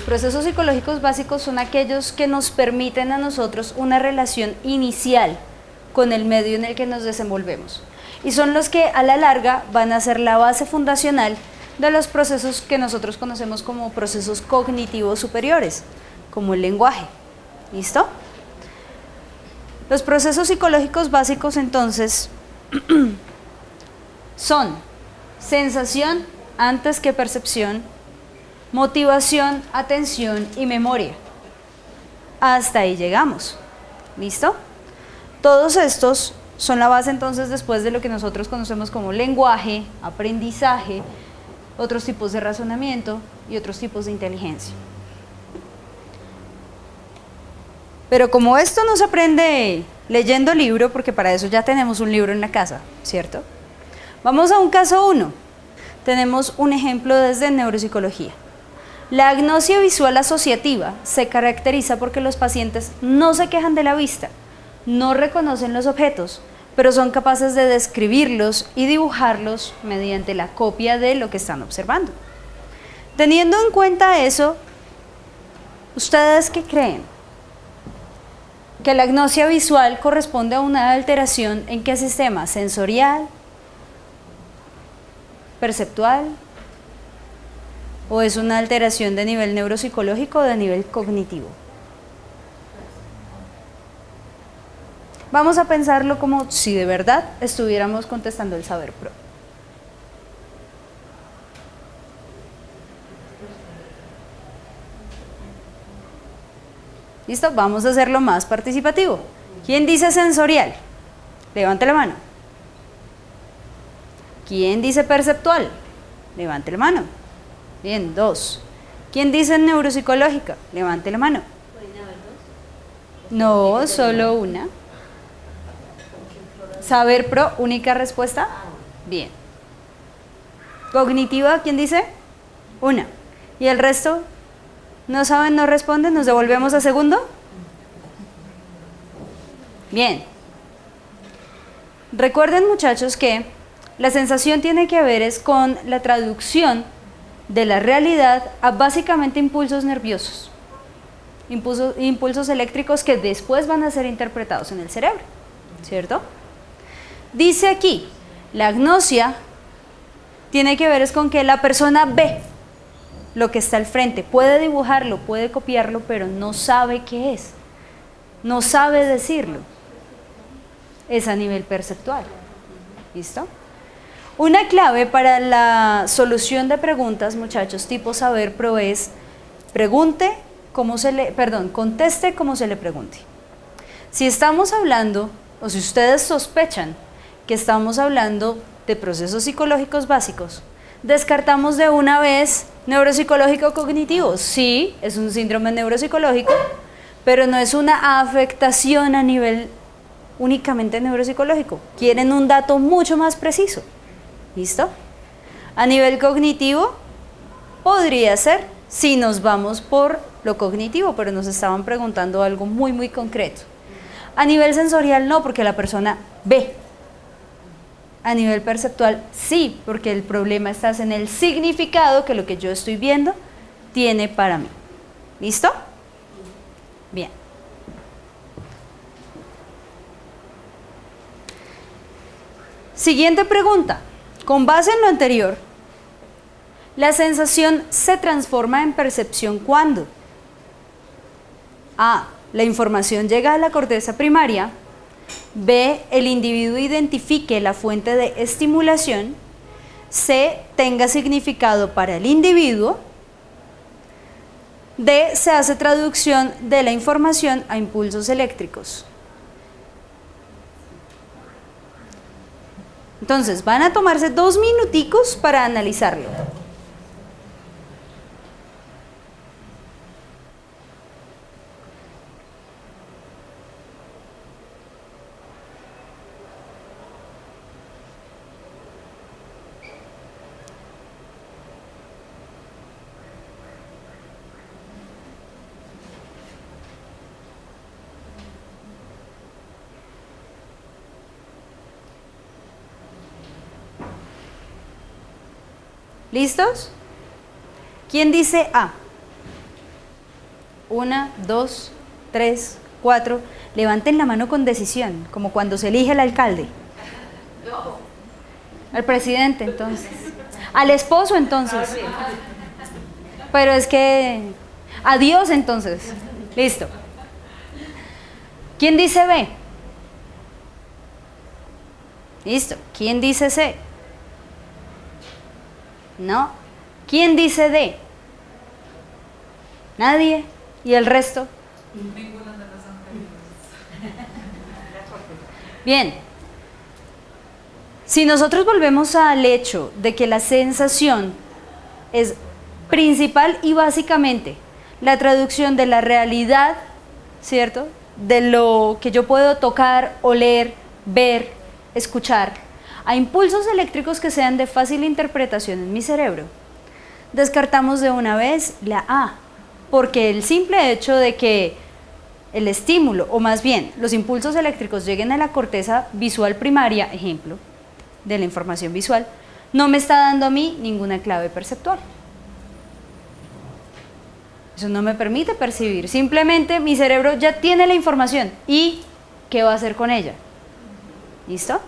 los procesos psicológicos básicos son aquellos que nos permiten a nosotros una relación inicial con el medio en el que nos desenvolvemos. Y son los que a la larga van a ser la base fundacional de los procesos que nosotros conocemos como procesos cognitivos superiores, como el lenguaje. ¿Listo? Los procesos psicológicos básicos entonces son sensación antes que percepción, motivación, atención y memoria. Hasta ahí llegamos. ¿Listo? Todos estos son la base entonces después de lo que nosotros conocemos como lenguaje, aprendizaje, otros tipos de razonamiento y otros tipos de inteligencia. Pero como esto no se aprende leyendo libro, porque para eso ya tenemos un libro en la casa, ¿cierto? Vamos a un caso 1. Tenemos un ejemplo desde neuropsicología. La agnosia visual asociativa se caracteriza porque los pacientes no se quejan de la vista, no reconocen los objetos, pero son capaces de describirlos y dibujarlos mediante la copia de lo que están observando. Teniendo en cuenta eso, ¿ustedes qué creen? ¿Que la agnosia visual corresponde a una alteración en qué sistema? ¿Sensorial? ¿Perceptual? ¿O es una alteración de nivel neuropsicológico o de nivel cognitivo? Vamos a pensarlo como si de verdad estuviéramos contestando el saber pro. ¿Listo? Vamos a hacerlo más participativo. ¿Quién dice sensorial? Levante la mano. ¿Quién dice perceptual? Levante la mano. Bien, 2. ¿Quién dice neuropsicológica? Levante la mano. ¿Pueden haber dos? No, solo una. Saber pro, única respuesta. Bien. Cognitiva, ¿quién dice? Una. ¿Y el resto? ¿No saben, no responden? ¿Nos devolvemos a segundo? Bien. Recuerden, muchachos, que la sensación tiene que ver es con la traducción de la realidad a básicamente impulsos nerviosos, impulsos eléctricos que después van a ser interpretados en el cerebro, ¿cierto? Dice aquí, la agnosia tiene que ver es con que la persona ve lo que está al frente, puede dibujarlo, puede copiarlo, pero no sabe qué es, no sabe decirlo. Es a nivel perceptual. ¿Listo? Una clave para la solución de preguntas, muchachos, tipo saber pro es conteste como se le pregunte. Si estamos hablando, o si ustedes sospechan que estamos hablando de procesos psicológicos básicos, descartamos de una vez neuropsicológico cognitivo. Sí, es un síndrome neuropsicológico, pero no es una afectación a nivel únicamente neuropsicológico. Quieren un dato mucho más preciso. ¿Listo? A nivel cognitivo podría ser si nos vamos por lo cognitivo, pero nos estaban preguntando algo muy muy concreto. A nivel sensorial no, porque la persona ve. A nivel perceptual sí, porque el problema está en el significado que lo que yo estoy viendo tiene para mí. ¿Listo? Bien. Siguiente pregunta. Con base en lo anterior, la sensación se transforma en percepción ¿cuándo? A. La información llega a la corteza primaria. B. El individuo identifique la fuente de estimulación. C. Tenga significado para el individuo. D. Se hace traducción de la información a impulsos eléctricos. Entonces, van a tomarse 2 minuticos para analizarlo. ¿Listos? ¿Quién dice A? 1, 2, 3, 4. Levanten la mano con decisión, como cuando se elige el alcalde. Al presidente, entonces. Al esposo, entonces. Pero es que... Adiós, entonces. Listo. ¿Quién dice B? Listo. ¿Quién dice C? No. ¿Quién dice D? Nadie. ¿Y el resto? Ninguna de las anteriores. Bien. Si nosotros volvemos al hecho de que la sensación es principal y básicamente la traducción de la realidad, ¿cierto? De lo que yo puedo tocar, oler, ver, escuchar, a impulsos eléctricos que sean de fácil interpretación en mi cerebro, descartamos de una vez la A, porque el simple hecho de que el estímulo, o más bien los impulsos eléctricos lleguen a la corteza visual primaria, ejemplo, de la información visual, no me está dando a mí ninguna clave perceptual. Eso no me permite percibir, simplemente mi cerebro ya tiene la información y ¿qué va a hacer con ella? ¿Listo?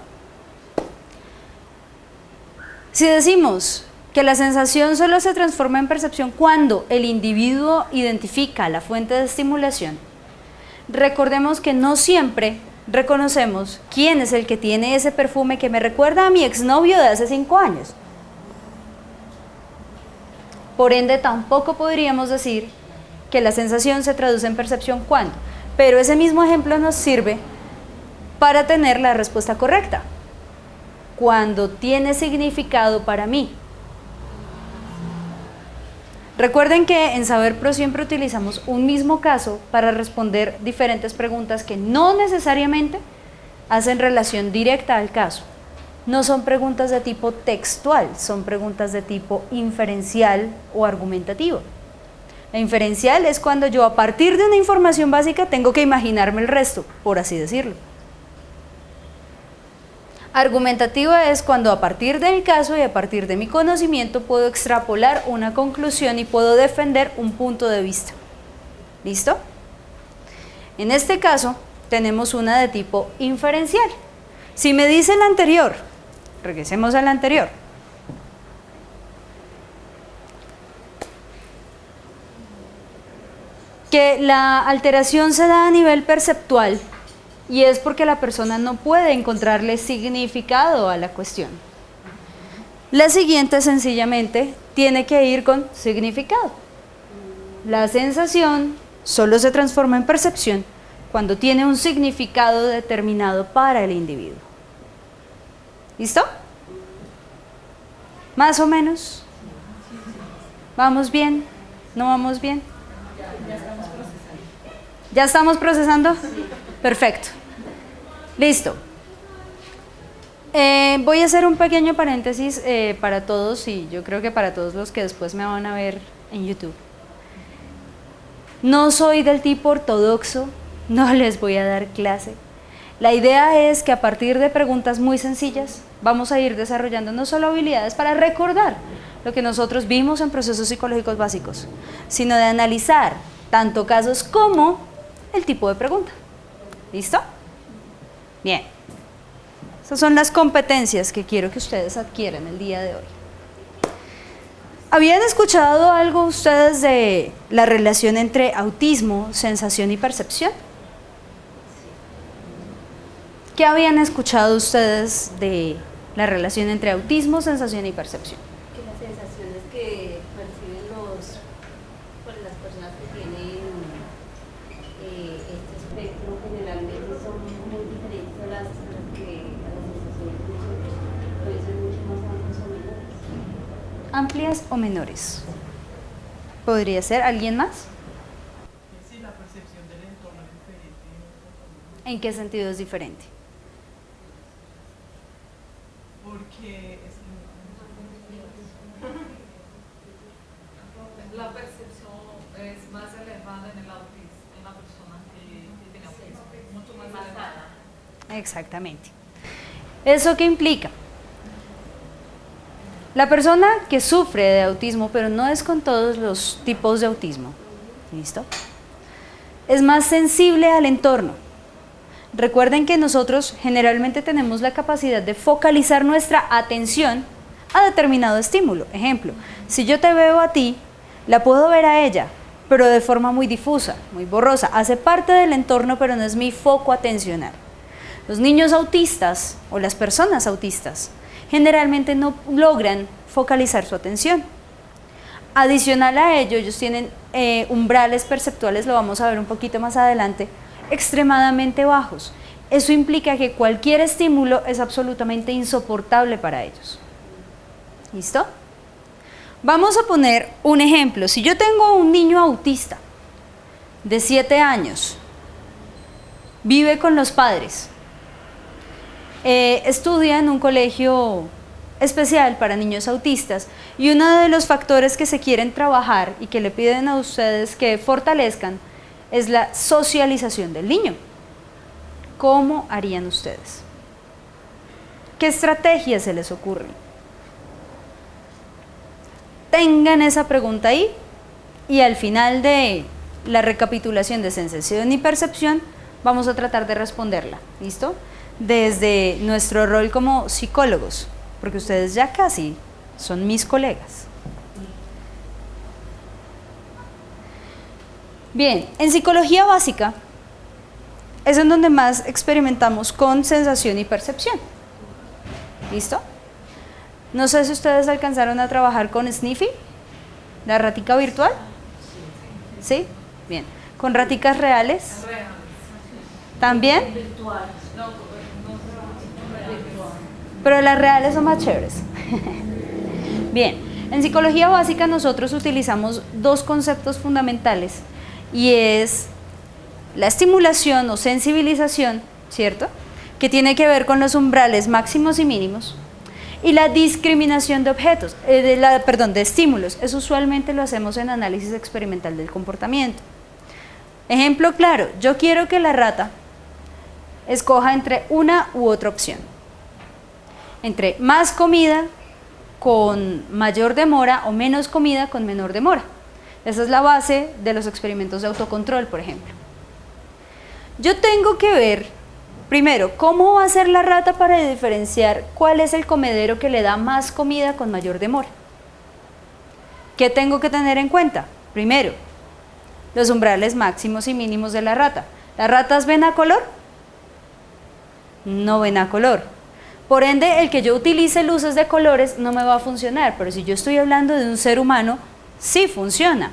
Si decimos que la sensación solo se transforma en percepción cuando el individuo identifica la fuente de estimulación, recordemos que no siempre reconocemos quién es el que tiene ese perfume que me recuerda a mi exnovio de hace 5 años. Por ende, tampoco podríamos decir que la sensación se traduce en percepción cuando, pero ese mismo ejemplo nos sirve para tener la respuesta correcta. Cuando tiene significado para mí. Recuerden que en Saber Pro siempre utilizamos un mismo caso para responder diferentes preguntas que no necesariamente hacen relación directa al caso. No son preguntas de tipo textual, son preguntas de tipo inferencial o argumentativo. La inferencial es cuando yo a partir de una información básica tengo que imaginarme el resto, por así decirlo. Argumentativa es cuando a partir del caso y a partir de mi conocimiento puedo extrapolar una conclusión y puedo defender un punto de vista. ¿Listo? En este caso tenemos una de tipo inferencial. Si me dice la anterior, regresemos a la anterior. Que la alteración se da a nivel perceptual, y es porque la persona no puede encontrarle significado a la cuestión. La siguiente sencillamente tiene que ir con significado. La sensación solo se transforma en percepción cuando tiene un significado determinado para el individuo. ¿Listo? ¿Más o menos? ¿Vamos bien? ¿No vamos bien? ¿Ya estamos procesando? Perfecto. Listo. Voy a hacer un pequeño paréntesis para todos, y yo creo que para todos los que después me van a ver en YouTube. No soy del tipo ortodoxo, no les voy a dar clase. La idea es que a partir de preguntas muy sencillas vamos a ir desarrollando no solo habilidades para recordar lo que nosotros vimos en procesos psicológicos básicos, sino de analizar tanto casos como el tipo de pregunta. ¿Listo? Bien. Esas son las competencias que quiero que ustedes adquieran el día de hoy. ¿Habían escuchado algo ustedes de la relación entre autismo, sensación y percepción? ¿Qué habían escuchado ustedes de la relación entre autismo, sensación y percepción? Que las sensaciones que perciben las personas que tienen este espectro generalmente son muy diferentes a las sensaciones de nosotros. Pueden ser mucho más amplias o menores. ¿Amplias o menores? ¿Podría ser alguien más? Sí, la percepción del entorno es diferente. ¿En qué sentido es diferente? Porque la percepción es más elevada en el autismo, en la persona que tiene autismo, mucho más elevada. Exactamente. ¿Eso qué implica? La persona que sufre de autismo, pero no es con todos los tipos de autismo, ¿listo? es más sensible al entorno. Recuerden que nosotros generalmente tenemos la capacidad de focalizar nuestra atención a determinado estímulo. Ejemplo, si yo te veo a ti, la puedo ver a ella, pero de forma muy difusa, muy borrosa. Hace parte del entorno, pero no es mi foco atencional. Los niños autistas o las personas autistas generalmente no logran focalizar su atención. Adicional a ello, ellos tienen umbrales perceptuales, lo vamos a ver un poquito más adelante, extremadamente bajos. Eso implica que cualquier estímulo es absolutamente insoportable para ellos. ¿Listo? Vamos a poner un ejemplo. Si yo tengo un niño autista de 7 años, vive con los padres, estudia en un colegio especial para niños autistas, y uno de los factores que se quieren trabajar y que le piden a ustedes que fortalezcan es la socialización del niño. ¿Cómo harían ustedes? ¿Qué estrategias se les ocurren? Tengan esa pregunta ahí y al final de la recapitulación de sensación y percepción vamos a tratar de responderla, ¿listo? Desde nuestro rol como psicólogos, porque ustedes ya casi son mis colegas. Bien, en psicología básica es en donde más experimentamos con sensación y percepción. ¿Listo? No sé si ustedes alcanzaron a trabajar con Sniffy, la ratica virtual. ¿Sí? Bien. ¿Con raticas reales? ¿También? Pero las reales son más chéveres. Bien, en psicología básica nosotros utilizamos dos conceptos fundamentales y es la estimulación o sensibilización, ¿cierto? Que tiene que ver con los umbrales máximos y mínimos, y la discriminación de objetos, de estímulos. Eso usualmente lo hacemos en análisis experimental del comportamiento. Ejemplo claro, yo quiero que la rata escoja entre una u otra opción. Entre más comida con mayor demora o menos comida con menor demora. Esa es la base de los experimentos de autocontrol, por ejemplo. Yo tengo que ver, primero, cómo va a ser la rata para diferenciar cuál es el comedero que le da más comida con mayor demora. ¿Qué tengo que tener en cuenta? Primero, los umbrales máximos y mínimos de la rata. ¿Las ratas ven a color? No ven a color. Por ende, el que yo utilice luces de colores no me va a funcionar, pero si yo estoy hablando de un ser humano, sí funciona.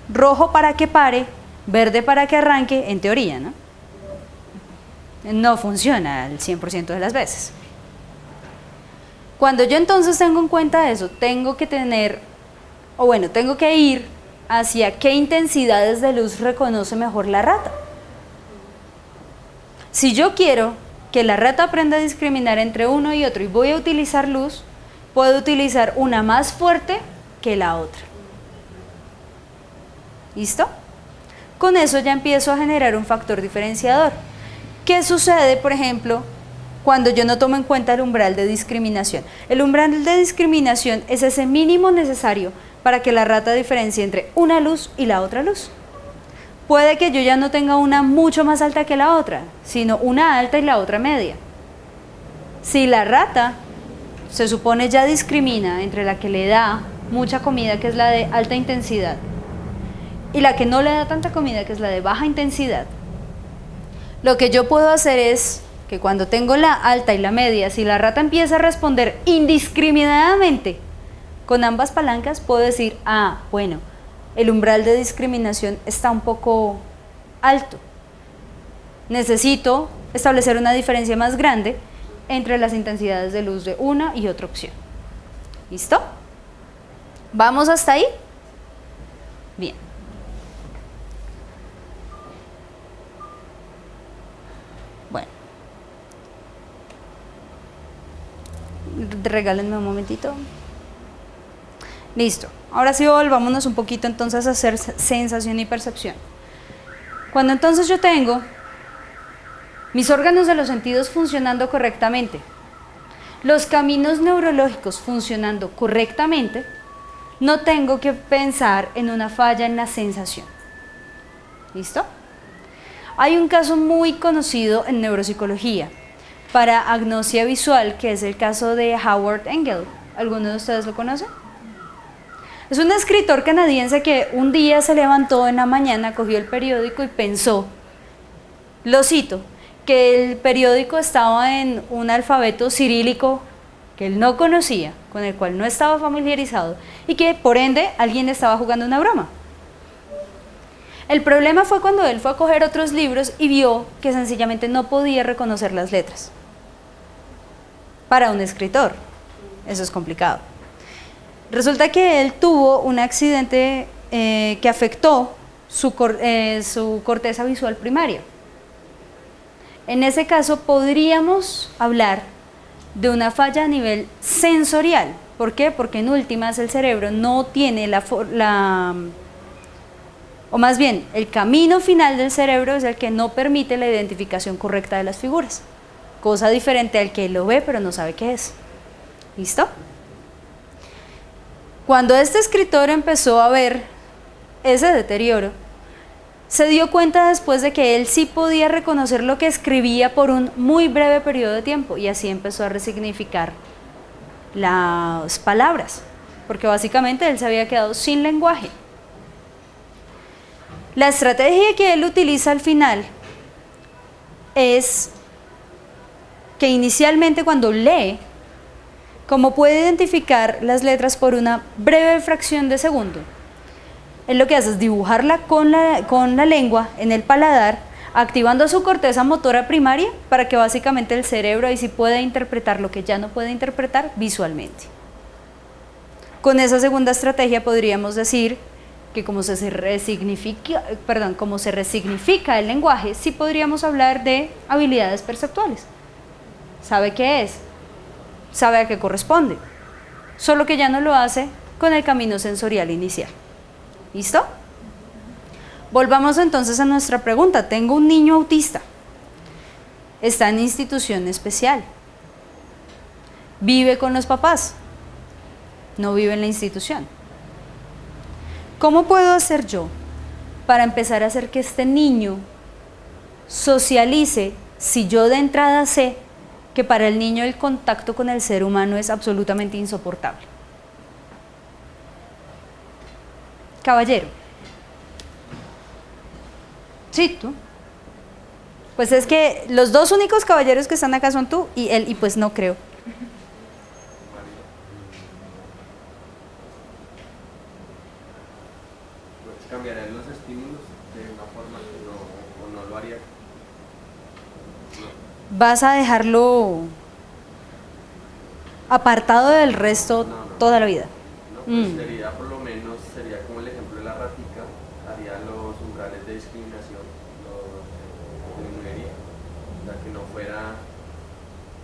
Rojo para que pare, verde para que arranque, en teoría, ¿no? No funciona al 100% de las veces. Cuando yo entonces tengo en cuenta eso, tengo que ir hacia qué intensidades de luz reconoce mejor la rata. Si yo quiero que la rata aprenda a discriminar entre uno y otro y voy a utilizar luz, puedo utilizar una más fuerte que la otra. ¿Listo? Con eso ya empiezo a generar un factor diferenciador. ¿Qué sucede, por ejemplo, cuando yo no tomo en cuenta el umbral de discriminación? El umbral de discriminación es ese mínimo necesario para que la rata diferencie entre una luz y la otra luz. Puede que yo ya no tenga una mucho más alta que la otra, sino una alta y la otra media. Si la rata se supone ya discrimina entre la que le da mucha comida, que es la de alta intensidad, y la que no le da tanta comida, que es la de baja intensidad, lo que yo puedo hacer es que cuando tengo la alta y la media, si la rata empieza a responder indiscriminadamente con ambas palancas, puedo decir, bueno, el umbral de discriminación está un poco alto. Necesito establecer una diferencia más grande entre las intensidades de luz de una y otra opción. ¿Listo? ¿Vamos hasta ahí? Bien. Bueno. Regálenme un momentito. Listo. Ahora sí volvámonos un poquito entonces a hacer sensación y percepción. Cuando entonces yo tengo mis órganos de los sentidos funcionando correctamente, los caminos neurológicos funcionando correctamente, no tengo que pensar en una falla en la sensación. ¿Listo? Hay un caso muy conocido en neuropsicología para agnosia visual, que es el caso de Howard Engel. ¿Alguno de ustedes lo conoce? Es un escritor canadiense que un día se levantó en la mañana, cogió el periódico y pensó, lo cito, que el periódico estaba en un alfabeto cirílico que él no conocía, con el cual no estaba familiarizado y que por ende alguien estaba jugando una broma. El problema fue cuando él fue a coger otros libros y vio que sencillamente no podía reconocer las letras. Para un escritor, eso es complicado. Resulta que él tuvo un accidente que afectó su corteza visual primaria. En ese caso podríamos hablar de una falla a nivel sensorial. ¿Por qué? Porque en últimas el cerebro no tiene o más bien, el camino final del cerebro es el que no permite la identificación correcta de las figuras. Cosa diferente al que lo ve pero no sabe qué es. ¿Listo? Cuando este escritor empezó a ver ese deterioro, se dio cuenta después de que él sí podía reconocer lo que escribía por un muy breve periodo de tiempo y así empezó a resignificar las palabras, porque básicamente él se había quedado sin lenguaje. La estrategia que él utiliza al final es que inicialmente cuando lee, como puede identificar las letras por una breve fracción de segundo, él lo que hace es dibujarla con la lengua en el paladar, activando su corteza motora primaria para que básicamente el cerebro ahí sí pueda interpretar lo que ya no puede interpretar visualmente. Con esa segunda estrategia podríamos decir que como se resignifica el lenguaje, sí podríamos hablar de habilidades perceptuales. ¿Sabe qué es? ¿Sabe a qué corresponde? Solo que ya no lo hace con el camino sensorial inicial. ¿Listo? Volvamos entonces a nuestra pregunta. Tengo un niño autista. Está en institución especial. Vive con los papás. No vive en la institución. ¿Cómo puedo hacer yo para empezar a hacer que este niño socialice si yo de entrada sé que para el niño el contacto con el ser humano es absolutamente insoportable? Caballero. Sí, tú. Pues es que los dos únicos caballeros que están acá son tú y él, y pues no creo. ¿Cambiarían los estímulos de una forma que no lo haría? No. ¿Vas a dejarlo apartado del resto toda la vida? No, pues sería por lo menos, sería como el ejemplo de la ratica, haría los umbrales de discriminación, los disminuiría. O sea, que no fuera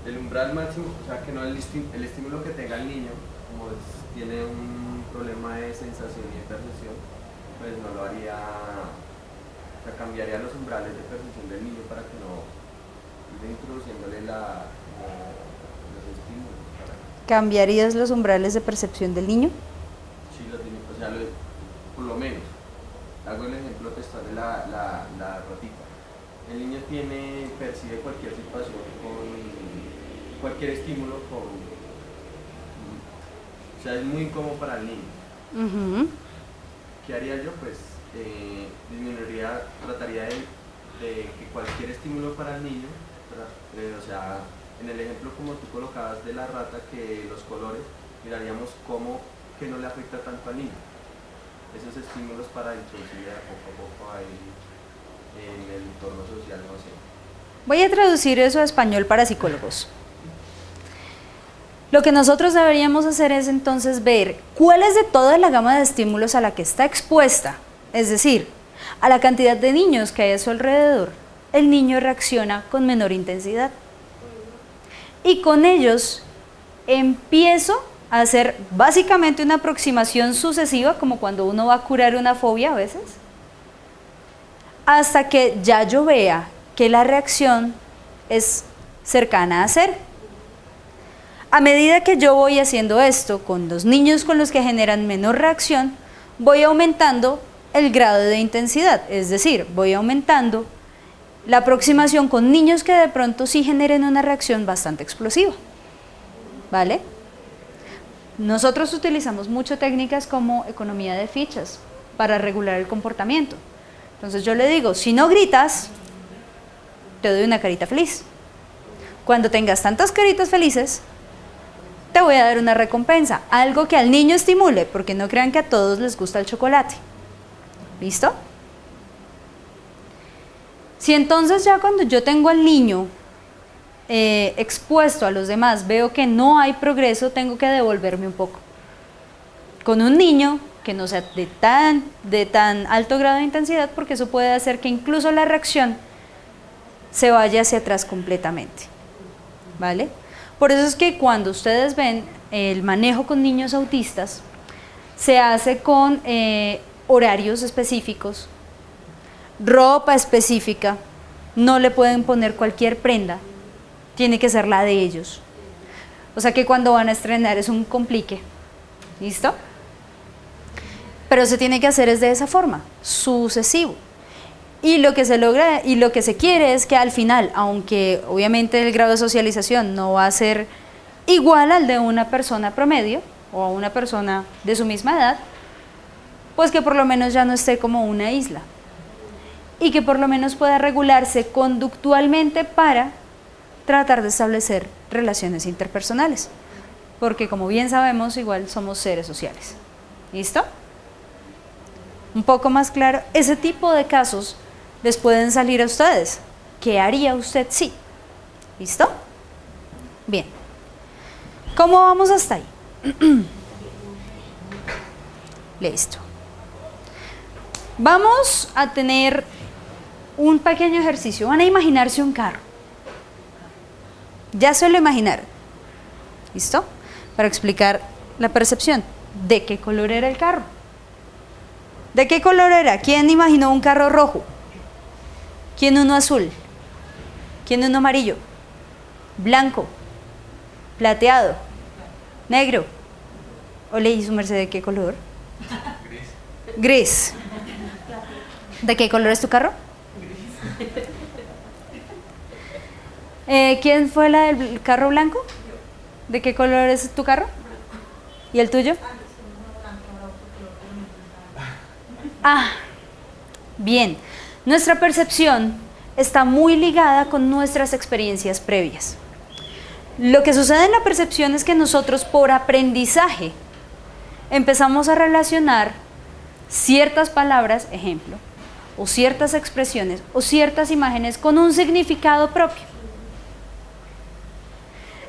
el umbral máximo, o sea, que no el estímulo que tenga el niño, como tiene un problema de sensación y de percepción, pues no lo haría, o sea, cambiaría los umbrales de percepción del niño para que no ir introduciéndole los estímulos. ¿Cambiarías los umbrales de percepción del niño? Sí, o sea, por lo menos. Hago el ejemplo textual de la ratita. El niño percibe cualquier situación cualquier estímulo o sea, es muy incómodo para el niño. ¿Qué haría yo? Pues trataría de que cualquier estímulo para el niño, o sea, en el ejemplo como tú colocabas de la rata, que los colores, miraríamos cómo que no le afecta tanto al niño. Esos estímulos para introducir poco a poco ahí en el entorno social, no sé. Voy a traducir eso a español para psicólogos. Lo que nosotros deberíamos hacer es entonces ver cuáles de toda la gama de estímulos a la que está expuesta, es decir, a la cantidad de niños que hay a su alrededor, el niño reacciona con menor intensidad. Y con ellos empiezo a hacer básicamente una aproximación sucesiva, como cuando uno va a curar una fobia a veces, hasta que ya yo vea que la reacción es cercana a cero. A medida que yo voy haciendo esto con los niños con los que generan menor reacción, voy aumentando el grado de intensidad, es decir, voy aumentando la aproximación con niños que de pronto sí generen una reacción bastante explosiva, ¿vale? Nosotros utilizamos mucho técnicas como economía de fichas para regular el comportamiento. Entonces yo le digo, si no gritas, te doy una carita feliz. Cuando tengas tantas caritas felices, te voy a dar una recompensa, algo que al niño estimule, porque no crean que a todos les gusta el chocolate. ¿Listo? Si entonces ya cuando yo tengo al niño expuesto a los demás, veo que no hay progreso, tengo que devolverme un poco. Con un niño que no sea de tan alto grado de intensidad, porque eso puede hacer que incluso la reacción se vaya hacia atrás completamente, ¿vale? Por eso es que cuando ustedes ven el manejo con niños autistas, se hace con horarios específicos, ropa específica, no le pueden poner cualquier prenda, tiene que ser la de ellos. O sea que cuando van a estrenar es un complique, ¿listo? Pero se tiene que hacer es de esa forma, sucesivo. Y lo que se logra y lo que se quiere es que al final, aunque obviamente el grado de socialización no va a ser igual al de una persona promedio o a una persona de su misma edad, pues que por lo menos ya no esté como una isla y que por lo menos pueda regularse conductualmente para tratar de establecer relaciones interpersonales, porque como bien sabemos, igual somos seres sociales. ¿Listo? Un poco más claro, ese tipo de casos les pueden salir a ustedes. ¿Qué haría usted si? ¿Listo? Bien. ¿Cómo vamos hasta ahí? Listo. Vamos a tener un pequeño ejercicio. Van a imaginarse un carro. Ya se lo imaginaron. ¿Listo? Para explicar la percepción. ¿De qué color era el carro? ¿De qué color era? ¿Quién imaginó un carro rojo? ¿Quién uno azul? ¿Quién uno amarillo? ¿Blanco? ¿Plateado? ¿Negro? ¿O le hizo merced de qué color? Gris. Gris. ¿De qué color es tu carro? ¿Quién fue la del carro blanco? ¿De qué color es tu carro? ¿Y el tuyo? Ah, bien. Nuestra percepción está muy ligada con nuestras experiencias previas. Lo que sucede en la percepción es que nosotros por aprendizaje empezamos a relacionar ciertas palabras, ejemplo, o ciertas expresiones o ciertas imágenes con un significado propio.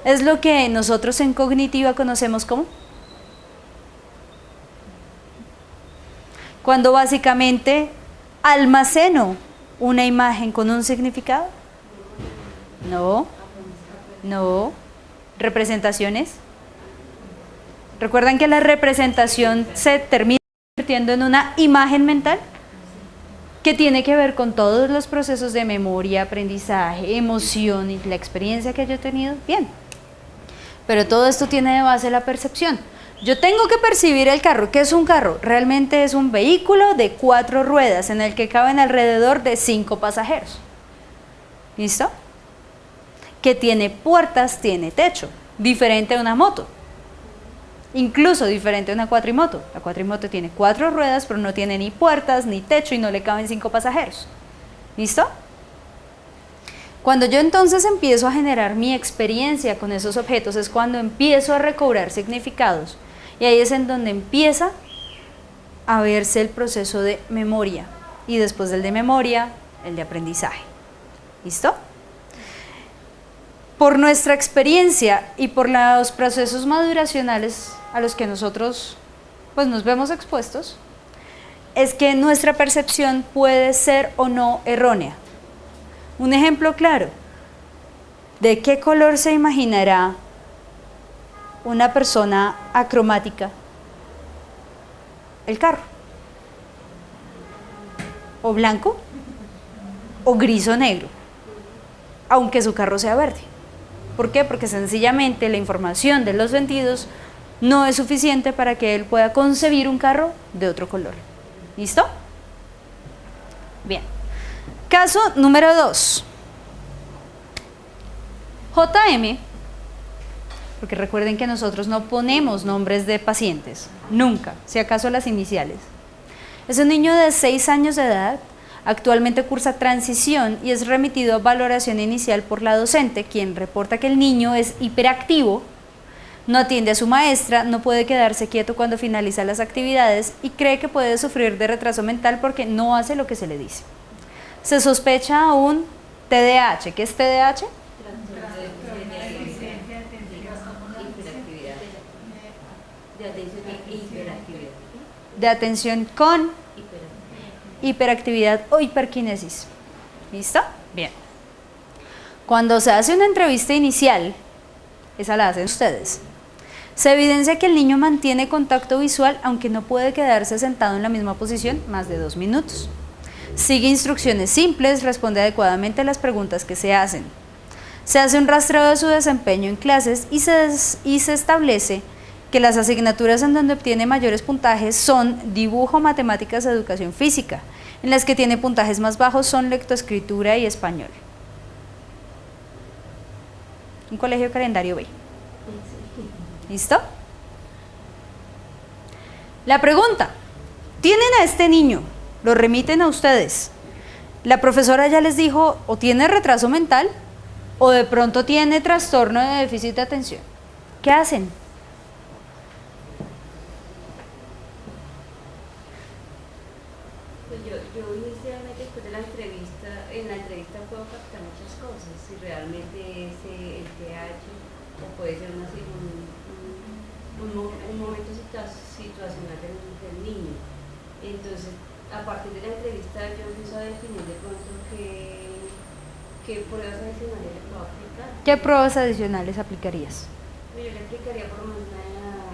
Es lo que nosotros en cognitiva conocemos como cuando básicamente almaceno una imagen con un significado. No. Representaciones. ¿Recuerdan que la representación se termina convirtiendo en una imagen mental? Que tiene que ver con todos los procesos de memoria, aprendizaje, emoción y la experiencia que yo he tenido. Bien. Pero todo esto tiene de base la percepción. Yo tengo que percibir el carro. ¿Qué es un carro? Realmente es un vehículo de 4 ruedas en el que caben alrededor de 5 pasajeros. ¿Listo? Que tiene puertas, tiene techo, diferente a una moto. Incluso diferente a una cuatrimoto. La cuatrimoto tiene 4 ruedas, pero no tiene ni puertas, ni techo y no le caben 5 pasajeros. ¿Listo? Cuando yo entonces empiezo a generar mi experiencia con esos objetos es cuando empiezo a recobrar significados. Y ahí es en donde empieza a verse el proceso de memoria. Y después del de memoria, el de aprendizaje. ¿Listo? Por nuestra experiencia y por los procesos maduracionales a los que nosotros pues, nos vemos expuestos, es que nuestra percepción puede ser o no errónea. Un ejemplo claro, ¿de qué color se imaginará una persona acromática el carro? ¿O blanco? ¿O gris o negro? Aunque su carro sea verde. ¿Por qué? Porque sencillamente la información de los sentidos no es suficiente para que él pueda concebir un carro de otro color. ¿Listo? Bien. Caso número 2. JM, porque recuerden que nosotros no ponemos nombres de pacientes, nunca, si acaso las iniciales. Es un niño de 6 años de edad, actualmente cursa transición y es remitido a valoración inicial por la docente, quien reporta que el niño es hiperactivo, no atiende a su maestra, no puede quedarse quieto cuando finaliza las actividades y cree que puede sufrir de retraso mental porque no hace lo que se le dice. Se sospecha un TDAH. ¿Qué es TDAH? De atención con hiperactividad o hiperquinesis. ¿Listo? Bien. Cuando se hace una entrevista inicial, esa la hacen ustedes, se evidencia que el niño mantiene contacto visual aunque no puede quedarse sentado en la misma posición más de 2 minutos. Sigue instrucciones simples, responde adecuadamente a las preguntas que se hacen. Se hace un rastreo de su desempeño en clases y se establece que las asignaturas en donde obtiene mayores puntajes son dibujo, matemáticas, educación física. En las que tiene puntajes más bajos son lectoescritura y español. Un colegio calendario B. ¿Listo? La pregunta, ¿tienen a este niño? ¿Lo remiten a ustedes? La profesora ya les dijo o tiene retraso mental o de pronto tiene trastorno de déficit de atención. ¿Qué hacen? Pues yo inicialmente después de la entrevista, en la entrevista puedo captar muchas cosas, si realmente es el TH o puede ser un momento situacional del niño. Entonces, a partir de la entrevista yo empiezo a definir de pronto qué pruebas adicionales le puedo aplicar. ¿Qué pruebas adicionales aplicarías? Yo le aplicaría por lo menos una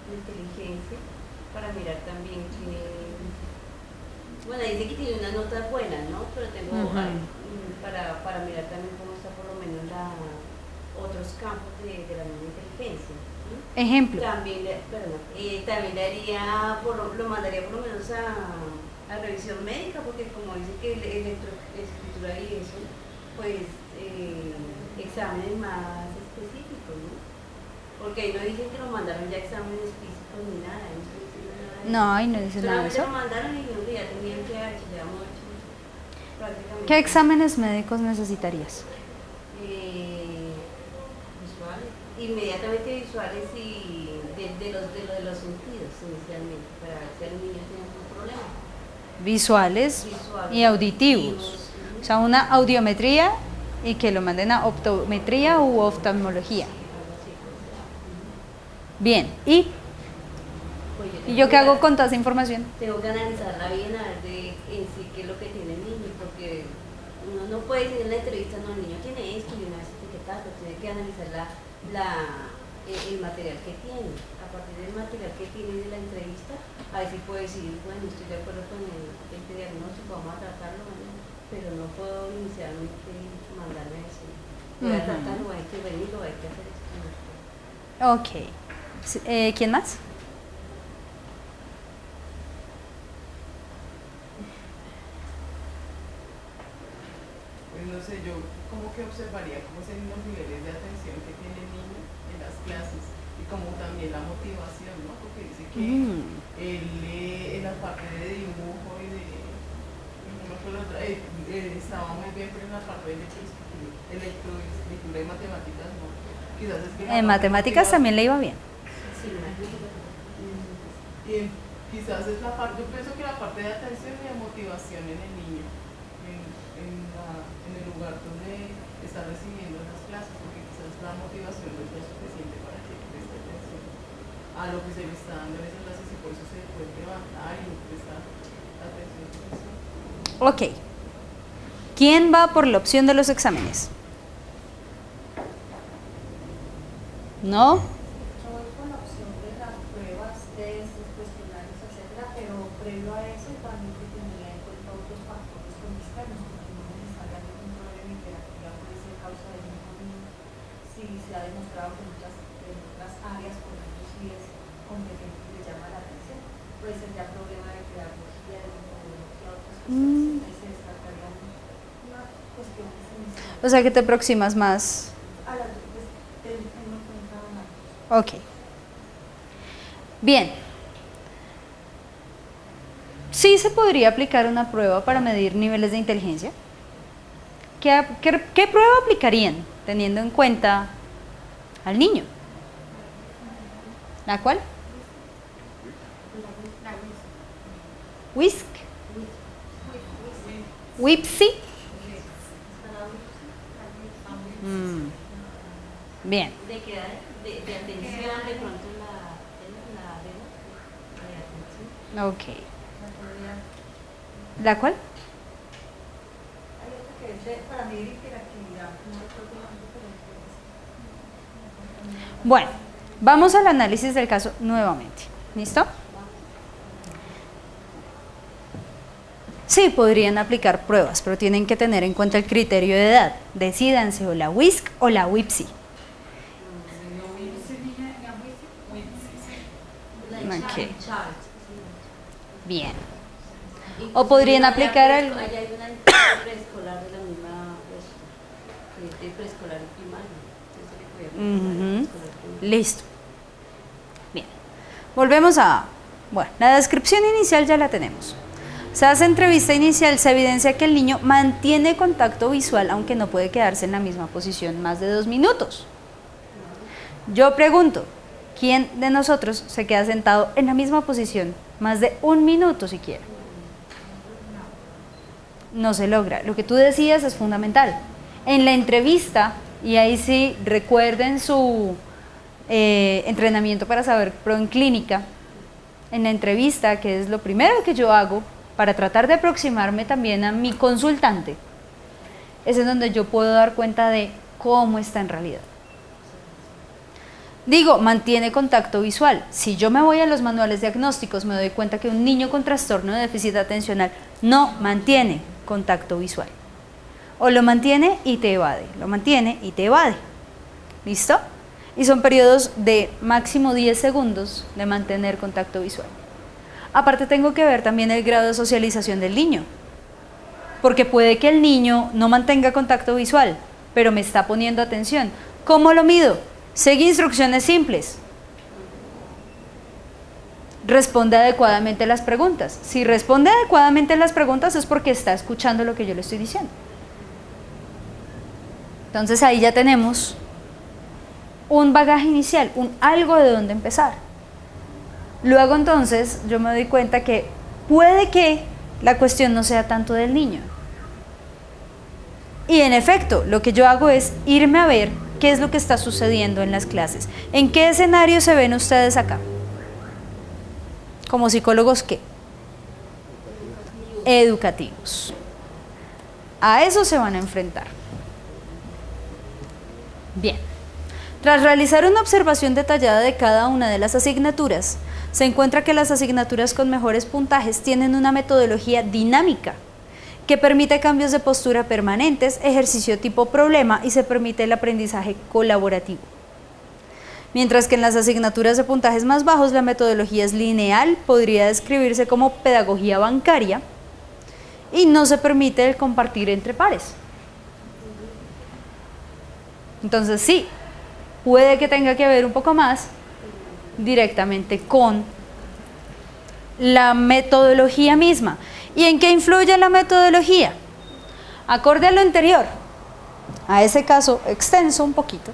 de inteligencia para mirar también que, bueno, dice que tiene unas notas buenas, ¿no? Pero tengo para mirar también cómo está por lo menos otros campos de la misma inteligencia. Ejemplo. También le haría, lo mandaría por lo menos a revisión médica, porque como dice que electroescritura y eso, pues exámenes más específicos, ¿no? Porque ahí no dicen que lo mandaron ya exámenes físicos ni nada, no, ahí no dice nada de eso. Solamente lo mandaron y dijeron que ya tenían que haber ya mucho, prácticamente. ¿Qué exámenes médicos necesitarías? Visuales, inmediatamente visuales y de los sentidos inicialmente, para ver si el niño tiene algún problema. Visuales y auditivos. O sea, una audiometría y que lo manden a optometría u oftalmología. Bien, ¿y yo qué hago con toda esa información? Tengo que analizarla bien, a ver en sí qué es lo que tiene el niño, porque uno no puede decir en la entrevista, no, el niño tiene esto y una vez etiquetado, tiene que analizar el material que tiene. A partir del material que tiene de la entrevista, ahí sí puedo decir, bueno, estoy de acuerdo con este diagnóstico, vamos a tratarlo, ¿no? Pero no puedo inicialmente mandarme a decir, voy a tratarlo, hay que venirlo, hay que hacer esto. Ok. ¿Quién más? Pues no sé, yo como que observaría cómo son los niveles de atención que tiene el niño en las clases y como también la motivación, ¿no? Porque dice que él en la parte de dibujo y de, no me acuerdo otra, estaba muy bien, pero en la parte de electroescritura y matemáticas no. Quizás es que En matemáticas también le iba bien. Sí, y quizás es la parte, yo pienso que la parte de atención y de motivación en el niño, en el lugar donde está recibiendo las clases, porque quizás la motivación no es suficiente para que preste atención a lo que se le está dando en esas clases y por eso se puede levantar y no presta atención suficiente. Ok. ¿Quién va por la opción de los exámenes? ¿No? Yo voy con la opción de las pruebas, test, cuestionarios, etcétera, pero previo a eso también se tendría en cuenta otros factores con externos, porque no necesariamente un problema hiperactividad puede ser causa del mismo niño, si se ha demostrado que en otras áreas, por ejemplo, si es competente y le llama la atención, puede ser ya problema de pedagogía, de metodología, otras Se descartaría una cuestión esencial. O sea que te aproximas más. A las pues, tengo en cuenta una. Ok. Bien. Sí se podría aplicar una prueba para medir niveles de inteligencia. ¿Qué prueba aplicarían teniendo en cuenta al niño? ¿La cual? WISC. WIPSI. Bien. De atención, de pronto la Ok. ¿La cual? Hay otra que es para medir interactividad. No recuerdo el nombre, pero Bueno, vamos al análisis del caso nuevamente. ¿Listo? Sí, podrían aplicar pruebas, pero tienen que tener en cuenta el criterio de edad. Decídanse o la WISC o la WIPSI. Ok. Bien. O podrían aplicar allá el... hay una preescolar de la misma de preescolar y primaria. Entonces le podía aplicar Ujú. preescolar y primaria. Listo. Bien. Volvemos a... Bueno, la descripción inicial ya la tenemos. Se hace entrevista inicial, se evidencia que el niño mantiene contacto visual, aunque no puede quedarse en la misma posición más de 2 minutos. Yo pregunto, ¿quién de nosotros se queda sentado en la misma posición más de 1 minuto siquiera? No se logra. Lo que tú decías es fundamental. En la entrevista, y ahí sí recuerden su entrenamiento para saber pro en clínica, en la entrevista, que es lo primero que yo hago para tratar de aproximarme también a mi consultante, es en donde yo puedo dar cuenta de cómo está en realidad. Digo, mantiene contacto visual. Si yo me voy a los manuales diagnósticos, me doy cuenta que un niño con trastorno de déficit atencional no mantiene contacto visual. O lo mantiene y te evade, lo mantiene y te evade. ¿Listo? Y son periodos de máximo 10 segundos de mantener contacto visual. Aparte tengo que ver también el grado de socialización del niño, porque puede que el niño no mantenga contacto visual, pero me está poniendo atención. ¿Cómo lo mido? Sigue instrucciones simples. Responde adecuadamente las preguntas. Si responde adecuadamente las preguntas es porque está escuchando lo que yo le estoy diciendo. Entonces ahí ya tenemos un bagaje inicial, un algo de dónde empezar. Luego entonces yo me doy cuenta que puede que la cuestión no sea tanto del niño. Y en efecto, lo que yo hago es irme a ver qué es lo que está sucediendo en las clases. ¿En qué escenario se ven ustedes acá? Como psicólogos, ¿qué? Educativos. A eso se van a enfrentar. Bien. Tras realizar una observación detallada de cada una de las asignaturas, se encuentra que las asignaturas con mejores puntajes tienen una metodología dinámica que permite cambios de postura permanentes, ejercicio tipo problema y se permite el aprendizaje colaborativo. Mientras que en las asignaturas de puntajes más bajos la metodología es lineal, podría describirse como pedagogía bancaria y no se permite el compartir entre pares. Entonces sí, puede que tenga que ver un poco más directamente con la metodología misma. ¿Y en qué influye la metodología? Acorde a lo anterior, a ese caso extenso un poquito,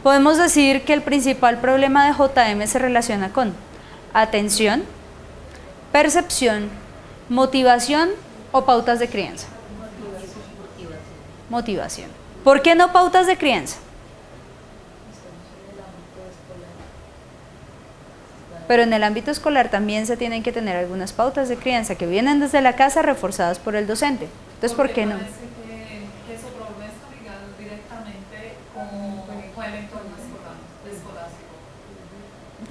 podemos decir que el principal problema de JM se relaciona con atención, percepción, motivación o pautas de crianza. Motivación. ¿Por qué no pautas de crianza? Pero en el ámbito escolar también se tienen que tener algunas pautas de crianza que vienen desde la casa reforzadas por el docente. Entonces, ¿por qué no? Parece que su problema está ligado directamente con el entorno escolástico.